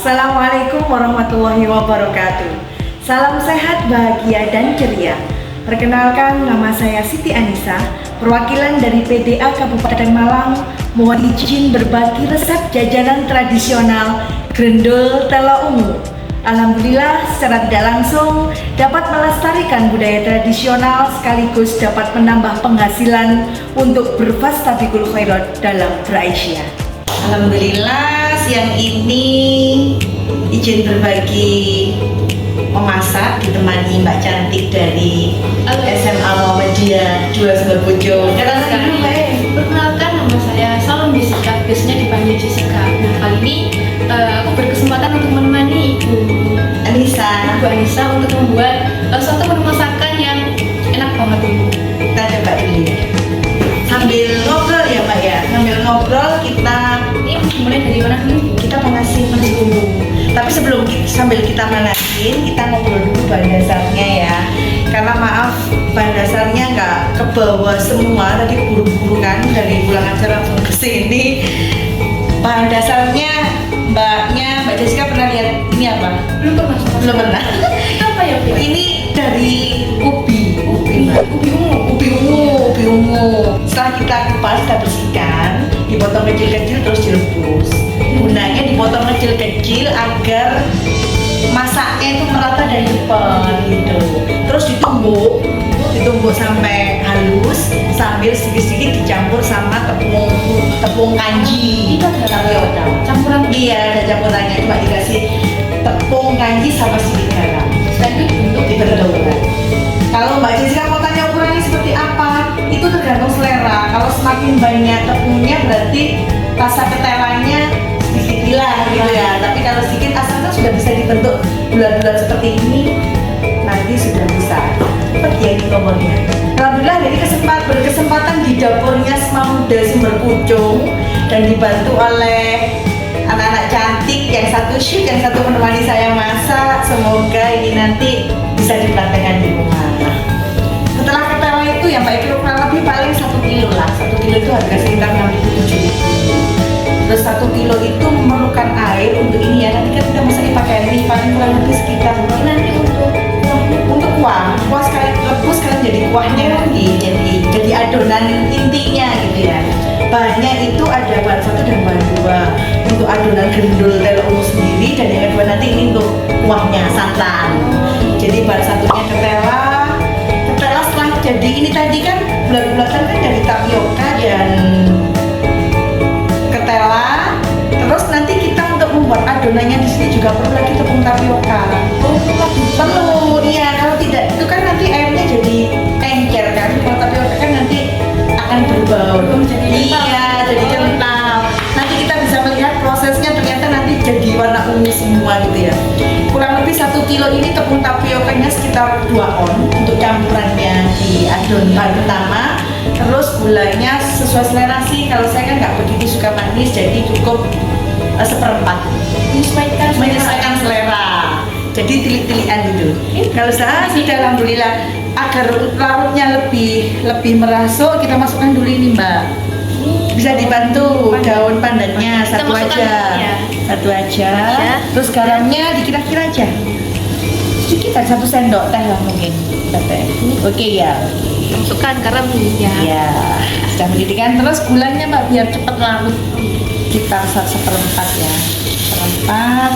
Assalamualaikum warahmatullahi wabarakatuh. Salam sehat, bahagia, dan ceria. Perkenalkan, nama saya Siti Anissa, perwakilan dari PDA Kabupaten Malang. Mohon izin berbagi resep jajanan tradisional Grendul Telo Ungu. Alhamdulillah, secara tidak langsung dapat melestarikan budaya tradisional sekaligus dapat menambah penghasilan untuk berfastabiqul khairat dalam beraisyah. Alhamdulillah, siang ini izin berbagi memasak ditemani Mbak Cantik dari SMA Muhammadiyah 2 Sumberpujo. Perkenalkan, nama saya Salam Jessica, biasanya dipanggil Jessica. Nah, kali ini aku berkesempatan untuk menemani Ibu Anissa untuk membuat suatu menu masakan yang enak banget Ibu. Kita coba dulu ya. Sambil ngobrol ya Mbak ya, sambil ngobrol kita ini mulai dari mana dulu? Kita mengasih bumbu. Tapi sambil kita manasin, kita ngobrol dulu bahan dasarnya ya. Karena maaf, bahan dasarnya nggak ke bawah semua, tadi buru-buru kan dari pulang acara langsung ke sini. Bahan dasarnya Mbak Jessica pernah lihat ini apa? Belum pernah. Apa ya? Ini dari ubi ungu. Setelah kita kupas, kita bersihkan, dipotong kecil-kecil terus direbus. Gunanya dipotong kecil-kecil agar masaknya itu merata dan cepet gitu. Terus ditumbuk sampai halus sambil sedikit-sedikit dicampur sama tepung kanji. Itu ada campuran? Iya, ada campurannya. Cuma dikasih tepung kanji sama sedikit garam. Untuk dibentuk. Kalau Mbak Jessica mau tanya ukurannya seperti apa, itu tergantung selera. Kalau semakin banyak tepungnya berarti rasa ketelannya sedikit hilang gitu ya. Tapi kalau sedikit asalnya sudah bisa dibentuk bulat-bulat seperti ini, nanti sudah bisa. Seperti yang di nomornya. Alhamdulillah dari berkesempatan di dapurnya SMA Muda Sumberpucung dan dibantu oleh anak-anak cantik, yang satu chef, yang satu menemani saya masak. Semoga ini nanti bisa dipraktekkan di rumah. Setelah ketela itu yang Mbak kilo kurang lebih paling 1 kilo lah. 1 kilo itu harga sekitar 6.000-7.000. Terus 1 kilo itu memerlukan air untuk ini ya. Nanti kan kita masaknya pakai air ini paling kurang lebih sekitar nanti untuk kuah sekali rebus kalian jadi kuahnya lagi. Jadi adonan intinya gitu ya. Bahannya itu ada bahan 1 dan bahan 2 untuk adonan grendul telo ungu sendiri, dan yang kedua nanti ini untuk kuahnya santan. Jadi bahan 1-nya ketela setelah jadi ini tadi kan bulat-bulatan kan dari tapioka dan ketela. Terus nanti kita untuk membuat adonannya di sini juga perlu lagi tepung tapioka. Perlu, iya. Kalau tidak itu kan nanti airnya jadi encer kan. Kalau tapioka kan nanti akan berbau. Jadi kental. Nanti kita bisa melihat prosesnya, ternyata nanti jadi warna ungu semua gitu ya. Kurang lebih 1 kilo ini tepung tapiokanya sekitar 2 on untuk campurannya di adonan pertama. Terus gulanya sesuai selera sih. Kalau saya kan nggak begitu suka manis, jadi cukup 1/4. Menyesuaikan selera. Jadi tilik-tilikan gitu. Kalau saya sudah alhamdulillah, agar larutnya lebih merasuk, kita masukkan dulu ini Mbak. Bisa dibantu daun pandannya satu aja. Terus garamnya dikira-kira aja. Sedikit aja, 1 sendok teh lah mungkin. Oke ya. masukkan garam ya. Ya, sudah mendidih kan. Terus gulanya Mbak biar cepat larut. Kita 1/4 ya. 1/4.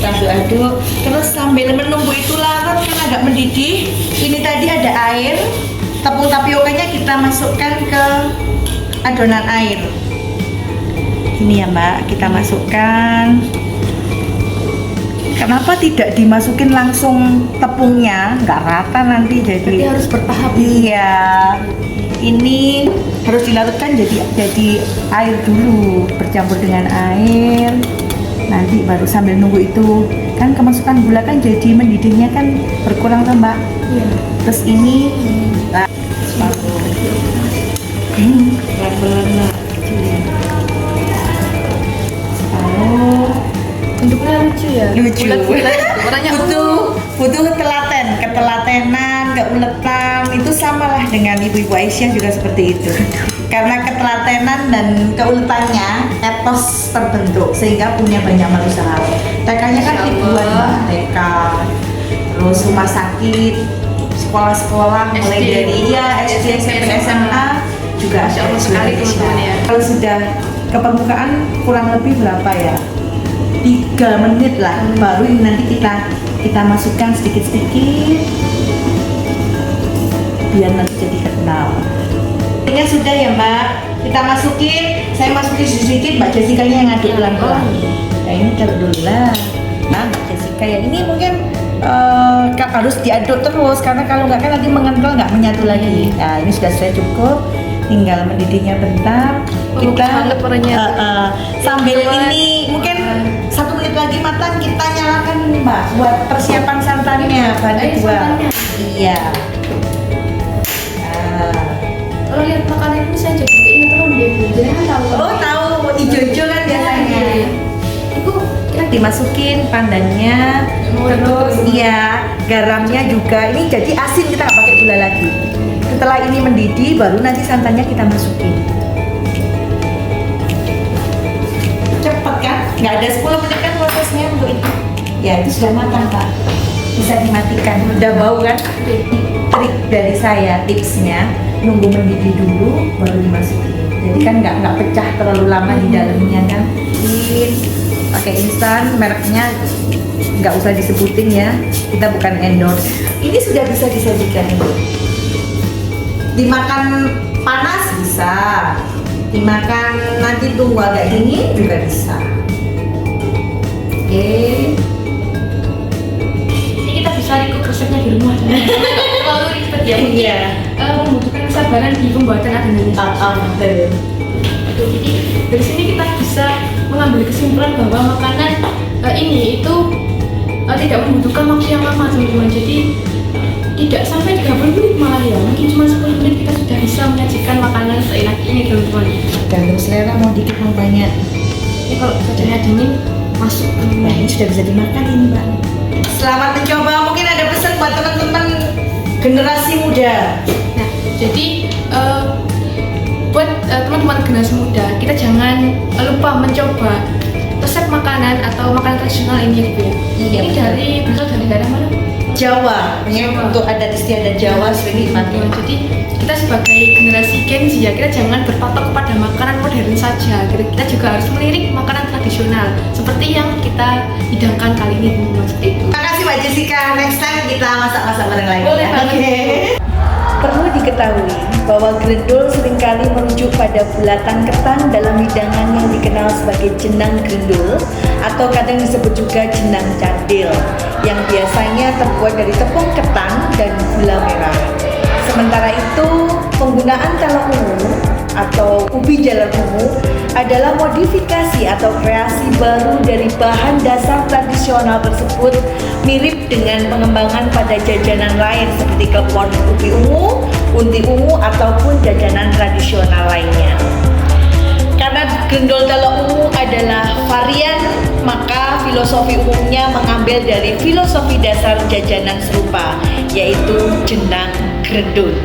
Kita aduk-aduk. Terus sambil menunggu itu larut kan agak mendidih. Ini tadi ada air. Tepung tapiokanya kita masukkan ke adonan air. Ini ya Mbak, kita masukkan. Kenapa tidak dimasukin langsung tepungnya? Nggak rata nanti jadi. Berarti harus bertahap. Iya. Ini harus dilarutkan jadi air dulu, bercampur dengan air. Nanti baru sambil nunggu itu kan kemasukan gula kan jadi mendidihnya kan berkurang kan Mbak. Iya. Terus ini pelan-pelan Bentuknya lucu ya. Lucu. Warnanya butuh telaten ketelatenan, keuletan itu samalah dengan ibu-ibu Aisyah juga seperti itu. Karena ketelatenan dan keuletannya etos terbentuk sehingga punya banyak manusia. TK-nya kan ribuan Mbak, TK, terus rumah sakit, sekolah-sekolah mulai dari SD, SMP, SMA juga ada sekali teman-teman ya. Kalau sudah ke permukaan kurang lebih berapa ya? 3 menit lah, baru ini nanti kita masukkan sedikit-sedikit biar nanti jadi kental. Ini sudah ya Mbak, kita masukin, saya masukin sedikit, Mbak Jessica yang ngaduk pelan-pelan. Nah ini taruh dulu lah. Nah Mbak Jessica yang ini mungkin harus diaduk terus karena kalau nggak kan nanti mengental nggak menyatu lagi. Nah ini sudah cukup, tinggal mendidihnya bentar. Kita sambil ini mungkin 1 menit lagi matang, kita nyalakan Mbak buat persiapan santannya bahan kedua. Iya. Kalau lihat makanan ini saya jadi keinget ronde Bu. Jadi kan tahu. Oh tahu, ijo-ijo kan biasanya. Itu dimasukin pandannya, terus iya garamnya juga. Ini jadi asin, kita nggak pakai gula lagi. Setelah ini mendidih, baru nanti santannya kita masukin. Cepet kan? Nggak ada 10 menit kan prosesnya untuk itu. Ya itu sudah matang Pak. Bisa dimatikan. Udah bau kan? Trik dari saya, tipsnya nunggu mendidih dulu baru dimasukin. Jadi kan nggak pecah terlalu lama di dalamnya kan. Pakai instan, mereknya nggak usah disebutin ya. Kita bukan endorse. Ini sudah bisa disajikan ini. Dimakan panas bisa, dimakan nanti tunggu agak dingin juga bisa. Oke. Ini kita bisa ikut resepnya di rumah. Terlalu ribet ya. Iya. Membutuhkan kesabaran di pembuatan adonannya. Betul. Jadi dari sini kita bisa mengambil kesimpulan bahwa makanan ini itu tidak membutuhkan waktu yang lama teman-teman. Jadi tidak sampai 30 menit malah ya, mungkin cuma 10 menit kita sudah bisa menyajikan makanan seenak ini teman-teman. Gantung selera, mau dikit mau banyak. Ini kalau sajiannya dingin masuk ke Nah ini sudah bisa dimakan ini Mbak. Selamat mencoba, mungkin ada pesan buat teman-teman generasi muda. Nah jadi buat teman-teman generasi muda, kita jangan lupa mencoba resep makanan atau makanan tradisional ini gitu ya. Iya, Ini dari berasal dari daerah mana? Jawa, yang untuk adat istiadat Jawa sering dipakai. Jadi kita sebagai generasi Gen Z ya, kita jangan berpatok kepada makanan modern saja. Kita juga harus melirik makanan tradisional seperti yang kita hidangkan kali ini teman-teman. Seperti itu. Terima kasih Mbak Jessica, next time kita masak-masak bareng lagi. Boleh banget. Oke. Perlu diketahui bahwa grendul seringkali merujuk pada bulatan ketan dalam hidangan yang dikenal sebagai jenang grendul atau kadang disebut juga jenang candil yang biasanya terbuat dari tepung ketan dan gula merah. Sementara itu, penggunaan talak ungu atau ubi jalar ungu adalah modifikasi atau kreasi baru dari bahan dasar tradisional tersebut, mirip dengan pengembangan pada jajanan lain seperti klepon ubi ungu, unti ungu, ataupun jajanan tradisional lainnya. Karena grendol talak ungu adalah varian, maka filosofi umumnya mengambil dari filosofi dasar jajanan serupa, yaitu jenang grendul.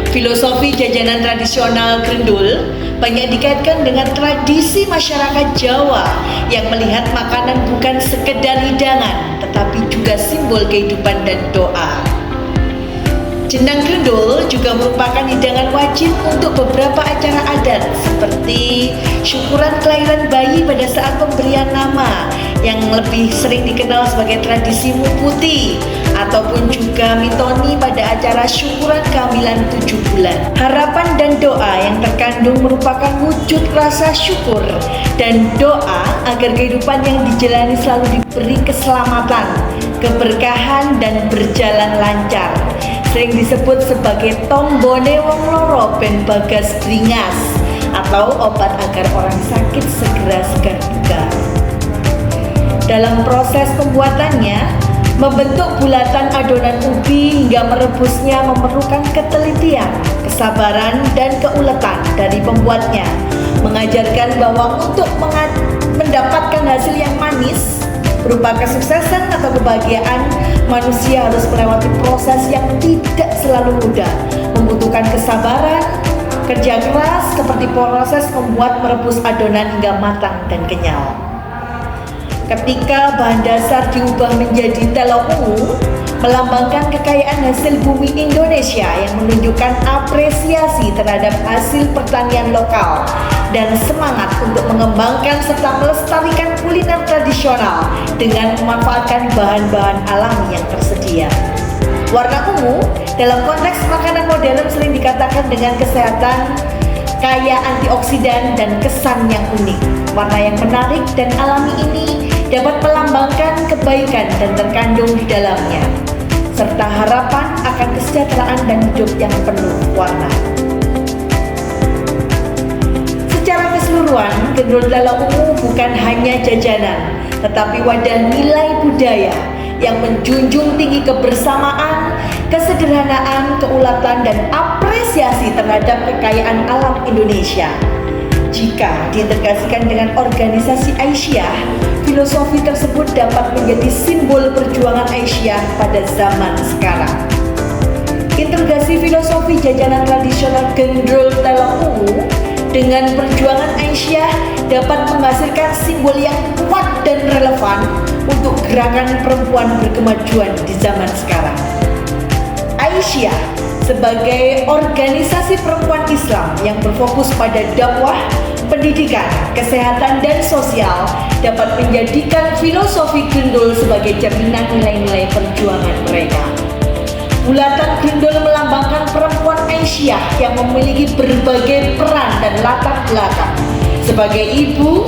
Filosofi jajanan tradisional grendul banyak dikaitkan dengan tradisi masyarakat Jawa yang melihat makanan bukan sekedar hidangan, tetapi juga simbol kehidupan dan doa. Jenang grendul juga merupakan hidangan wajib untuk beberapa acara adat seperti syukuran kelahiran bayi pada saat pemberian nama yang lebih sering dikenal sebagai tradisi muputi, ataupun juga mitoni pada acara syukuran kehamilan 7 bulan. Harapan dan doa yang terkandung merupakan wujud rasa syukur dan doa agar kehidupan yang dijalani selalu diberi keselamatan, keberkahan, dan berjalan lancar. Sering disebut sebagai tombone wong loro ben bagas bringas, atau obat agar orang sakit segera segar bugar. Dalam proses pembuatannya, membentuk bulatan adonan ubi hingga merebusnya memerlukan ketelitian, kesabaran, dan keuletan dari pembuatnya, mengajarkan bahwa untuk mendapatkan hasil yang manis, berupa kesuksesan atau kebahagiaan, manusia harus melewati proses yang tidak selalu mudah, membutuhkan kesabaran, kerja keras seperti proses membuat merebus adonan hingga matang dan kenyal. Ketika bahan dasar diubah menjadi telo ungu, melambangkan kekayaan hasil bumi Indonesia yang menunjukkan apresiasi terhadap hasil pertanian lokal dan semangat untuk mengembangkan serta melestarikan kuliner tradisional dengan memanfaatkan bahan-bahan alami yang tersedia. Warna ungu dalam konteks makanan modern sering dikatakan dengan kesehatan, kaya antioksidan dan kesan yang unik. Warna yang menarik dan alami ini dapat melambangkan kebaikan dan terkandung di dalamnya, serta harapan akan kesejahteraan dan hidup yang penuh warna. Secara keseluruhan, gendul telo ungu bukan hanya jajanan, tetapi wadah nilai budaya yang menjunjung tinggi kebersamaan, kesederhanaan, keulatan, dan apresiasi terhadap kekayaan alam Indonesia. Jika diintegrasikan dengan organisasi Aisyah, filosofi tersebut dapat menjadi simbol perjuangan Aisyah pada zaman sekarang. Integrasi filosofi jajanan tradisional gendul telo ungu dengan perjuangan Aisyah dapat menghasilkan simbol yang kuat dan relevan untuk gerakan perempuan berkemajuan di zaman sekarang. Aisyah sebagai organisasi perempuan Islam yang berfokus pada dakwah, pendidikan, kesehatan, dan sosial dapat menjadikan filosofi gendul sebagai cerminan nilai-nilai perjuangan mereka. Bulatan gendul melambangkan perempuan Aisyah yang memiliki berbagai peran dan latar belakang sebagai ibu,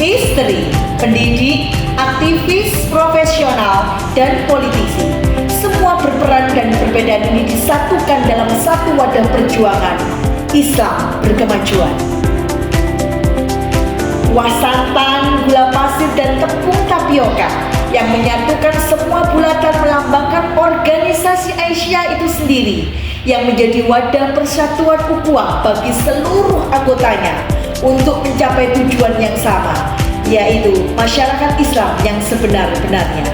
istri, pendidik, aktivis, profesional, dan politisi. Semua berperan dan perbedaan ini disatukan dalam satu wadah perjuangan Islam berkemajuan. Kuah santan, gula pasir, dan tepung tapioka yang menyatukan semua bulatan melambangkan organisasi Aisyah itu sendiri yang menjadi wadah persatuan ukhuwah bagi seluruh anggotanya untuk mencapai tujuan yang sama, yaitu masyarakat Islam yang sebenar-benarnya.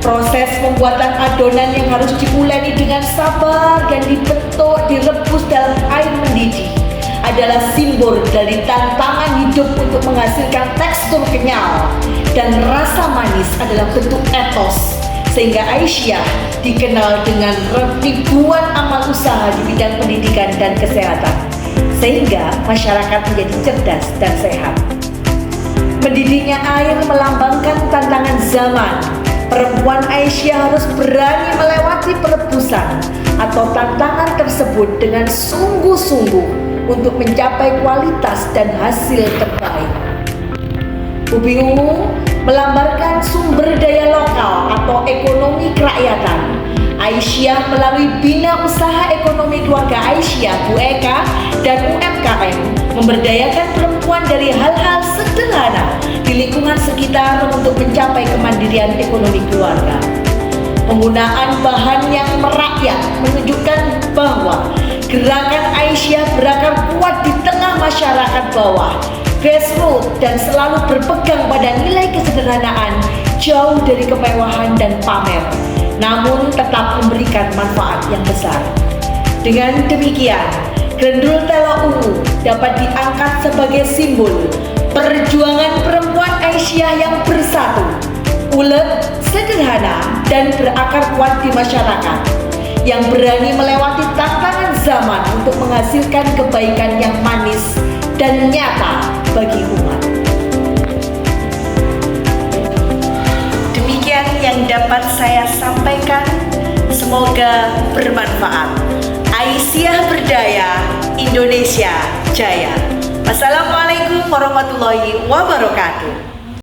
Proses pembuatan adonan yang harus diuleni dengan sabar dan dibentuk, direbus dalam air mendidih adalah simbol dari tantangan hidup untuk menghasilkan tekstur kenyal, dan rasa manis adalah bentuk etos, sehingga Aisyah dikenal dengan ribuan amal usaha di bidang pendidikan dan kesehatan, sehingga masyarakat menjadi cerdas dan sehat. Mendidihnya air melambangkan tantangan zaman. Perempuan Aisyah harus berani melewati perebusan atau tantangan tersebut dengan sungguh-sungguh untuk mencapai kualitas dan hasil terbaik. Ubi ungu melambangkan sumber daya lokal atau ekonomi kerakyatan. Aisyah melalui Bina Usaha Ekonomi Keluarga Aisyah Bu Eka dan UMKM memberdayakan perempuan dari hal-hal sederhana di lingkungan sekitar untuk mencapai kemandirian ekonomi keluarga. Penggunaan bahan yang merakyat menunjukkan bahwa gerakan Aisyah berakar kuat di tengah masyarakat bawah, grassroots, dan selalu berpegang pada nilai kesederhanaan, jauh dari kemewahan dan pamer, namun tetap memberikan manfaat yang besar. Dengan demikian, gendul telo ungu dapat diangkat sebagai simbol perjuangan perempuan Aisyah yang bersatu, ulet, sederhana, dan berakar kuat di masyarakat, yang berani melewati tantangan zaman untuk menghasilkan kebaikan yang manis dan nyata bagi umat. Demikian yang dapat saya sampaikan, semoga bermanfaat. Aisyah berdaya, Indonesia jaya. Wassalamualaikum warahmatullahi wabarakatuh.